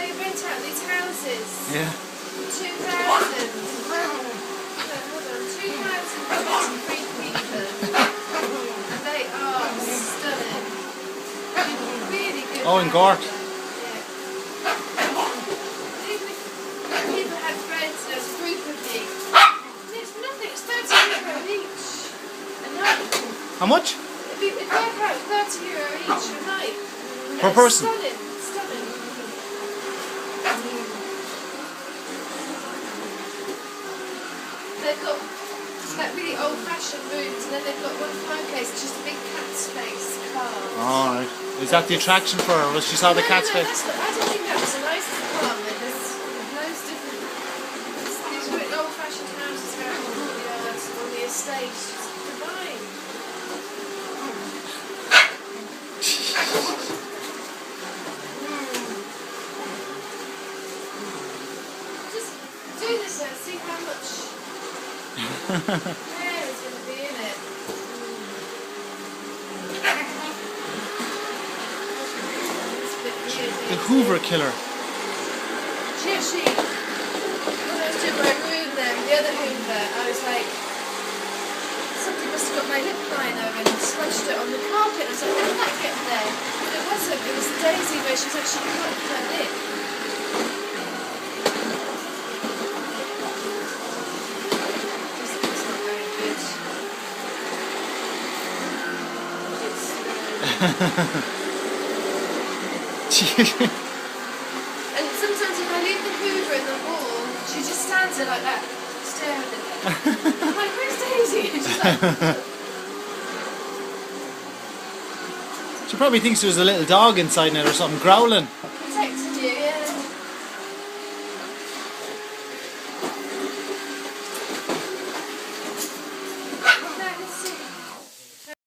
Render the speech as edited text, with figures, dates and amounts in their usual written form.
they rent out these houses. Yeah. 2,000. Hold on, 2,023 people. And they are stunning. Really good. Oh, in Gort. Yeah. Even if people had friends and there was a group of you, it's nothing, it's €30 each a night. How much? It'd work out €30 each a night. Per person? Stunning, stunning. They've got like really old-fashioned rooms, and then they've got one fireplace, just a big cat's face carved. Alright. Is that the attraction for her? Was she saw the cat's face? That's not, I don't think that was the nicest apartment. There's loads different. These really old-fashioned houses around the courtyards on the estate. It's just divine. Just do this and see how much hair is going to be in it. The Hoover killer. When I was doing my room there, the other Hoover, I was like, somebody must have got my lip liner and smudged it on the carpet. I was like, how did that get there? But it wasn't. It was Daisy where she was actually cutting her lip. It's not very good. And sometimes if I leave the Hoover in the hall, she just stands there like that, staring at me. I'm like, where's Daisy? And she's like, She probably thinks there was a little dog inside now or something growling.